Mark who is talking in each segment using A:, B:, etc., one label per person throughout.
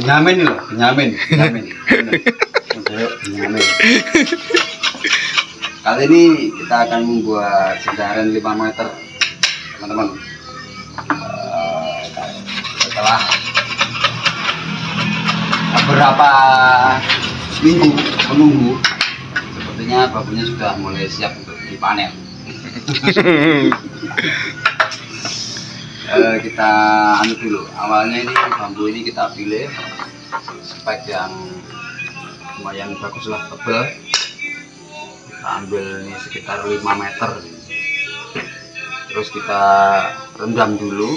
A: Benyamin loh, Benyamin. Benyamin. Kali ini kita akan membuat jendaren 5 meter, teman-teman. Setelah beberapa minggu menunggu, sepertinya bambunya sudah mulai siap untuk dipanen. Kita anu dulu. Awalnya ini bambu ini kita pilih spek yang lumayan bagus lah, tebal. Kita ambil ini sekitar 5 meter. Terus kita rendam dulu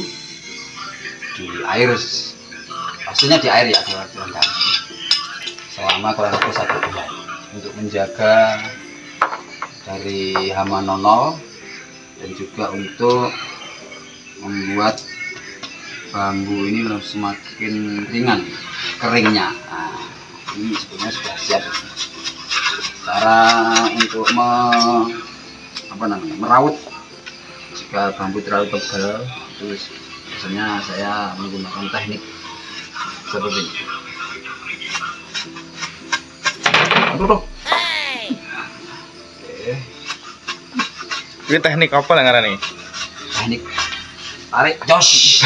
A: di air, pastinya di air ya, direndam selama kurang lebih 1 bulan untuk menjaga dari hama nonol dan juga untuk membuat bambu ini semakin ringan keringnya. Nah, ini sebenarnya sudah siap. Cara untuk meraut jika bambu terlalu tebal, terus biasanya saya menggunakan teknik seperti ini. Oke.
B: Ini teknik apa lah ngarani?
A: Teknik tarik jos.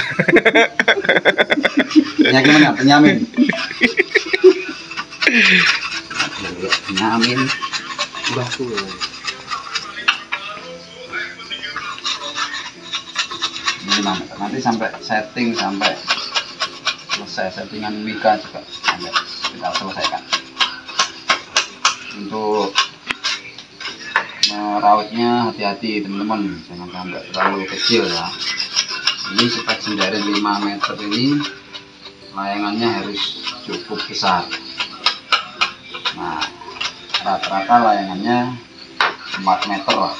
A: Ya gimana? Benyamin. Benyamin. Udah tuh. Nanti sampai setting, sampai selesai settingan mika juga sampai kita selesaikan. Untuk merautnya hati-hati teman-teman, jangan sampai terlalu kecil ya. Ini spek jendaren 5 meter ini layangannya harus cukup besar. Nah, rata-rata layangannya 4 meter lah,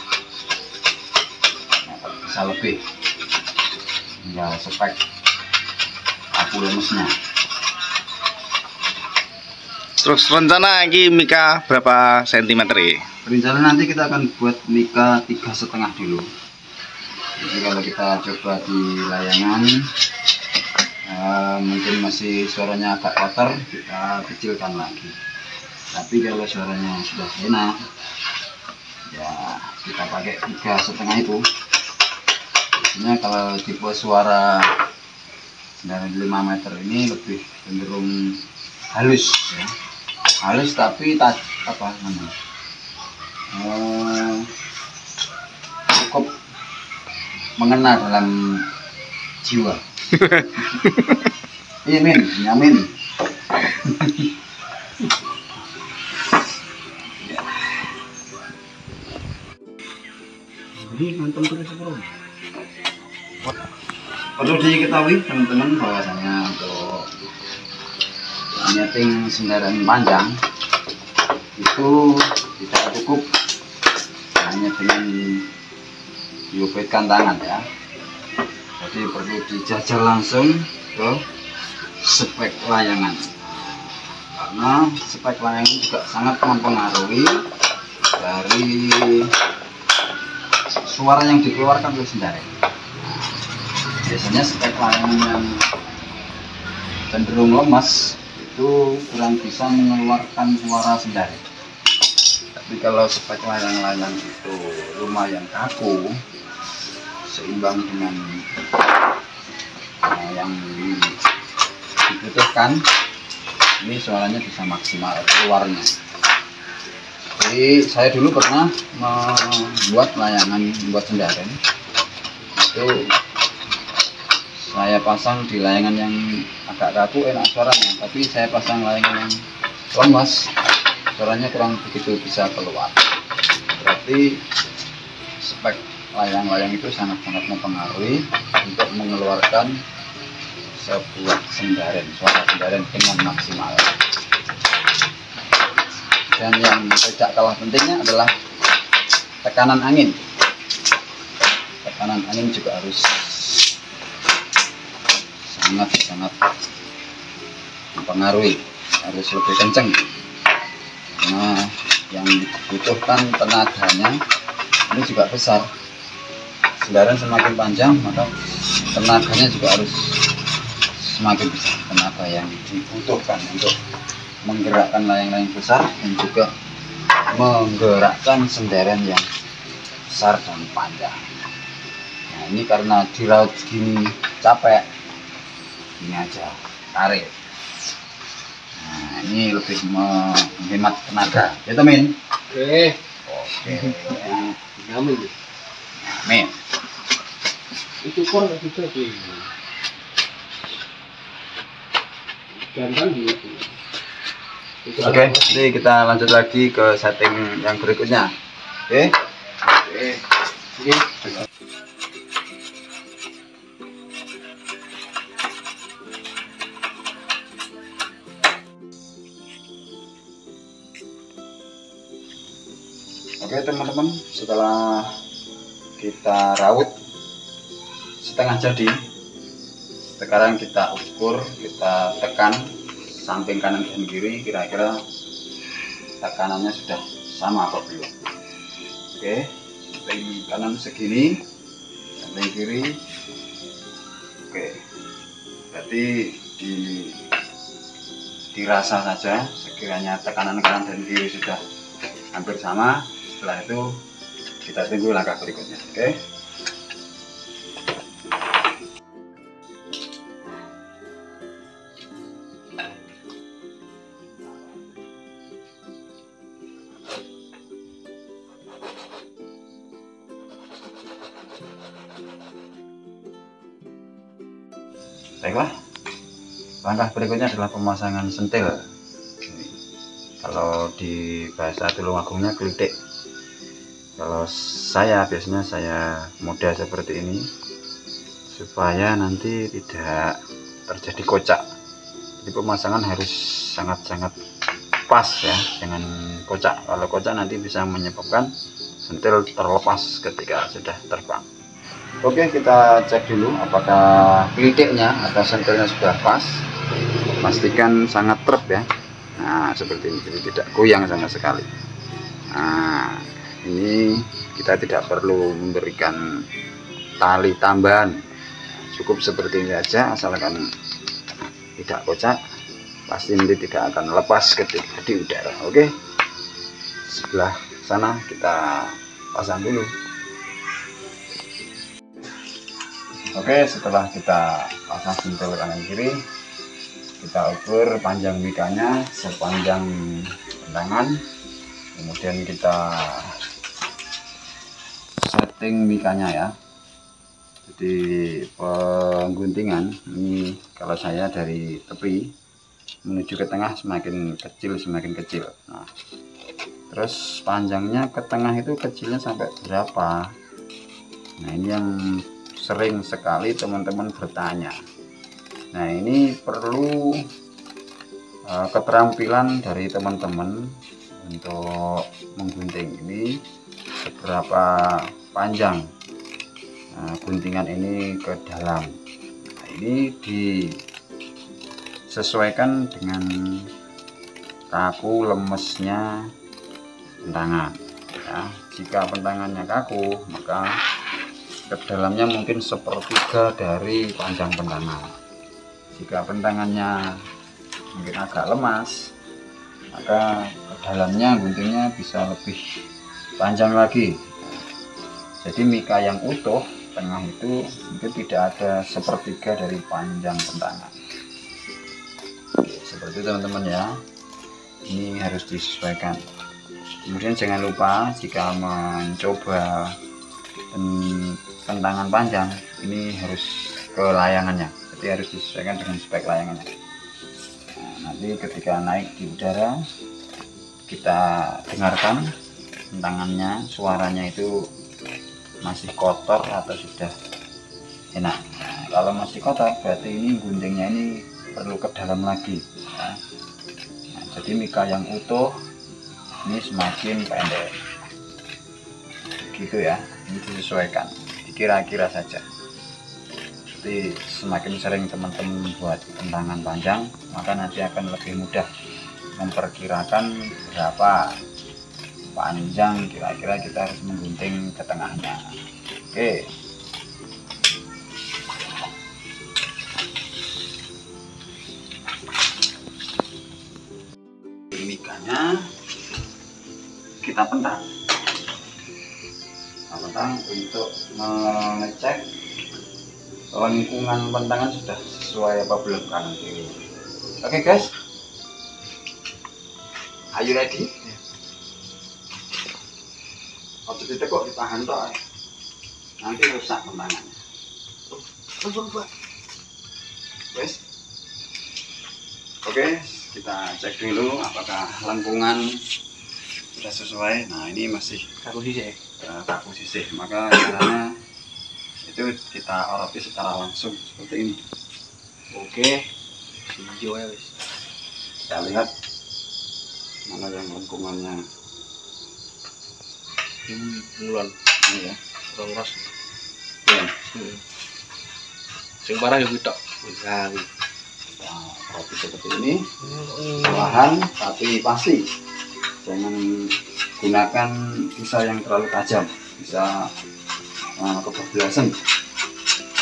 A: bisa lebih. Tinggal spek aku lemesnya.
B: Terus rencana lagi mika berapa sentimeter ya?
A: Rencana nanti kita akan buat mika 3,5 dulu. Jadi kalau kita coba di layangan mungkin masih suaranya agak kotor, kita kecilkan lagi. Tapi kalau suaranya sudah enak, ya kita pakai 3,5 itu. Biasanya kalau tipe suara dari 5 meter ini lebih cenderung halus ya. Halus tapi cukup mengena dalam jiwa. Iya Min, nyamin. Ini nonton terus bro. Perlu diketahui teman-teman bahwasanya untuk nyeting jendaren panjang itu tidak cukup hanya dengan diupitkan tangan ya. Jadi perlu dijajal langsung ke spek layangan, karena spek layangan juga sangat mempengaruhi dari suara yang dikeluarkan oleh jendaren. Biasanya spek layangan yang cenderung lemas itu kurang bisa mengeluarkan suara jendaren. Tapi kalau spek layang-layang itu lumayan kaku, seimbang dengan yang dibutuhkan, ini suaranya bisa maksimal keluarnya. Jadi saya dulu pernah membuat layangan, membuat jendaren itu saya pasang di layangan yang agak kaku enak suaranya, tapi saya pasang layangan yang lemas suaranya kurang begitu bisa keluar. Berarti spek layang-layang itu sangat-sangat mempengaruhi untuk mengeluarkan sebuah jendaren, suara jendaren dengan maksimal. Dan yang tidak kalah pentingnya adalah tekanan angin. Tekanan angin juga harus sangat mempengaruhi, harus lebih kencang, karena yang dibutuhkan tenaganya ini juga besar. Jendaren semakin panjang maka tenaganya juga harus semakin besar tenaga yang dibutuhkan untuk menggerakkan layang-layang besar dan juga menggerakkan sendirian yang besar dan panjang. Nah ini karena di laut gini capek, ini aja tarik. Nah ini lebih menghemat tenaga ya temen. Oke amin. Amin. Itu kurang juga sih. Oke, jadi kita lanjut lagi ke setting yang berikutnya. Oke. Oke teman-teman, setelah kita raut setengah jadi, sekarang kita ukur, kita tekan samping kanan dan kiri, kira-kira tekanannya sudah sama apa belum. Oke, samping kanan segini, samping kiri. Oke, berarti dirasa saja sekiranya tekanan kanan dan kiri sudah hampir sama. Setelah itu kita tunggu langkah berikutnya. Oke. Baiklah, langkah berikutnya adalah pemasangan sentil. Kalau di bahasa Tulunagungnya klitik. Kalau saya biasanya saya mudah seperti ini supaya nanti tidak terjadi kocak. Jadi pemasangan harus sangat-sangat pas ya, jangan kocak. Kalau kocak nanti bisa menyebabkan sentil terlepas ketika sudah terbang. Oke, kita cek dulu apakah klitiknya atau sentilnya sudah pas. Pastikan sangat trep ya. Nah seperti ini, jadi tidak goyang sama sekali. Nah ini kita tidak perlu memberikan tali tambahan, cukup seperti ini saja, asalkan tidak kocak, pasti nanti tidak akan lepas ketika di udara. Oke, sebelah sana kita pasang dulu. Oke, setelah kita pasang sentil kanan kiri, kita ukur panjang mikanya sepanjang tendangan, kemudian kita setting mikanya ya. Jadi pengguntingan ini kalau saya dari tepi menuju ke tengah semakin kecil. Nah terus panjangnya ke tengah itu kecilnya sampai berapa. Nah ini yang sering sekali teman-teman bertanya. Nah ini perlu keterampilan dari teman-teman untuk menggunting ini seberapa panjang guntingan ini ke dalam. Nah, ini disesuaikan dengan kaku lemesnya pentangan ya. Jika pentangannya kaku maka ke dalamnya mungkin sepertiga dari panjang pentangan. Jika pentangannya mungkin agak lemas maka ke dalamnya guntingnya bisa lebih panjang lagi. Jadi mika yang utuh tengah itu mungkin tidak ada sepertiga dari panjang pentangan. Oke, seperti itu teman-teman ya, ini harus disesuaikan. Kemudian jangan lupa jika mencoba pentangan panjang ini harus ke layangannya, jadi harus disesuaikan dengan spek layangannya. Nah, nanti ketika naik di udara kita dengarkan pentangannya suaranya itu masih kotor atau sudah enak. Nah, kalau masih kotor berarti ini guntingnya ini perlu ke dalam lagi ya. Nah, jadi mika yang utuh ini semakin pendek gitu ya, ini disesuaikan, dikira-kira saja. Jadi semakin sering teman-teman buat pentangan panjang maka nanti akan lebih mudah memperkirakan berapa panjang kira-kira kita harus menggunting ke tengahnya. Oke. selanjutnya kita pentang untuk mengecek lengkungan pentangan sudah sesuai apa belum kanan kiri. Oke guys, are you ready? Waktu ditekuk ditahan toh, nanti rusak pentangannya. Guys, oke, kita cek dulu apakah lengkungan sudah sesuai. Nah, ini masih kaku sisih, maka caranya itu kita oroti secara langsung seperti ini. Oke, kita lihat mana yang lengkungannya
C: Mulan,
A: ini ya.
C: orang ras.
A: Ya.
C: Sing parah ya kita.
A: Kita oroti seperti ini, perlahan tapi pasti. Jangan gunakan pisau yang terlalu tajam, bisa kebablasan.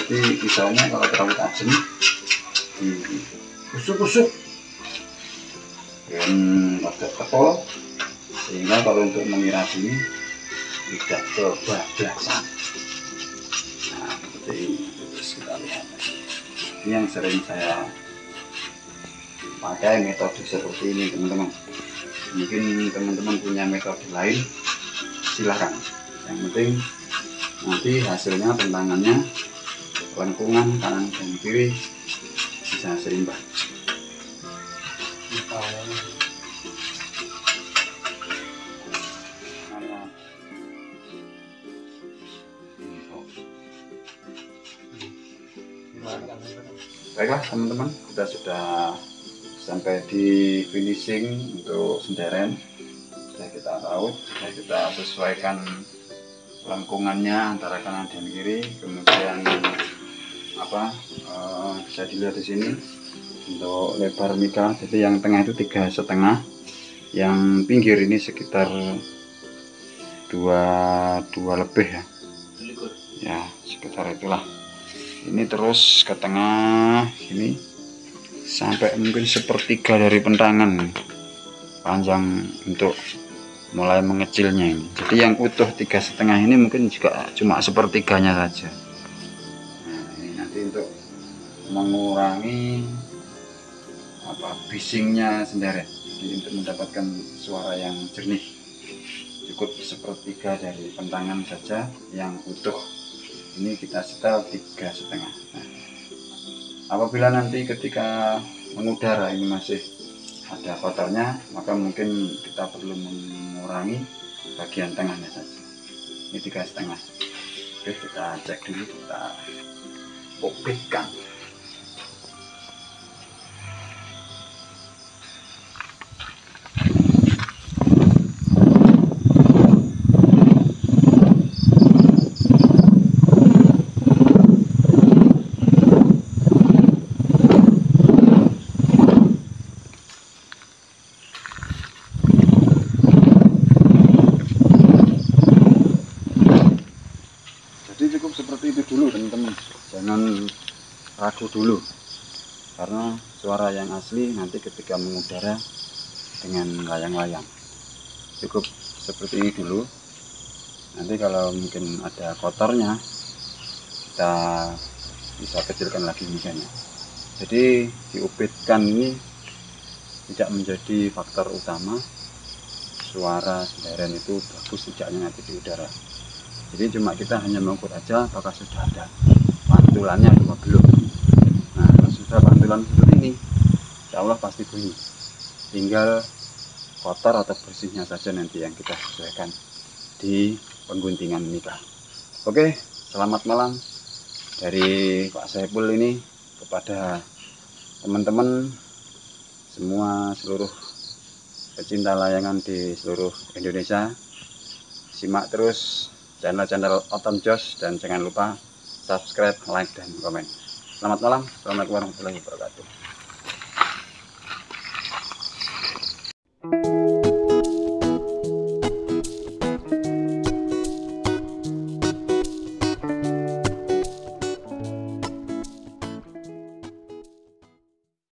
A: Jadi pisaunya kalau terlalu tajam kusuk-kusuk dan agak tebal, sehingga kalau untuk mengirasi tidak kebablasan. Nah, seperti ini. Terus kita lihat, ini yang sering saya pakai metode seperti ini teman-teman. Mungkin teman-teman punya metode lain, silahkan. Yang penting nanti hasilnya pentangannya lengkungan kanan dan kiri bisa seimbang. Baiklah teman-teman, kita sudah sampai di finishing untuk senderen. Sudah kita raut, sudah kita sesuaikan lengkungannya antara kanan dan kiri. Kemudian bisa dilihat di sini untuk lebar mika. Jadi yang tengah itu 3,5, yang pinggir ini sekitar 2 lebih ya. Ya sekitar itulah. Ini terus ke tengah ini sampai mungkin 1/3 dari pentangan panjang untuk mulai mengecilnya ini. Jadi yang utuh 3,5 ini mungkin juga cuma 1/3-nya saja. Nah, ini nanti untuk mengurangi bisingnya sendiri. Jadi untuk mendapatkan suara yang jernih cukup 1/3 dari pentangan saja yang utuh. Ini kita setel 3,5. Nah, apabila nanti ketika mengudara ini masih ada kotornya, maka mungkin kita perlu mengurangi bagian tengahnya saja. Ini 3,5. Oke, kita cek dulu, kita popikkan. Cukup seperti itu dulu teman-teman, jangan ragu dulu, karena suara yang asli nanti ketika mengudara dengan layang-layang. Cukup seperti ini dulu, nanti kalau mungkin ada kotornya kita bisa kecilkan lagi mikanya. Jadi diupitkan ini tidak menjadi faktor utama suara senderen itu bagus tidaknya nanti di udara. Jadi cuma kita hanya mengukur aja apakah sudah ada pantulannya atau belum. Nah, kalau sudah pantulan seperti ini, insya Allah pasti bunyi. Tinggal kotor atau bersihnya saja nanti yang kita sesuaikan di pengguntingan mika. Oke, selamat malam dari Pak Saiful ini kepada teman-teman semua, seluruh pecinta layangan di seluruh Indonesia. Simak terus channel-channel Otom Jos dan jangan lupa subscribe, like, dan komen. Selamat malam. Assalamualaikum warahmatullahi wabarakatuh.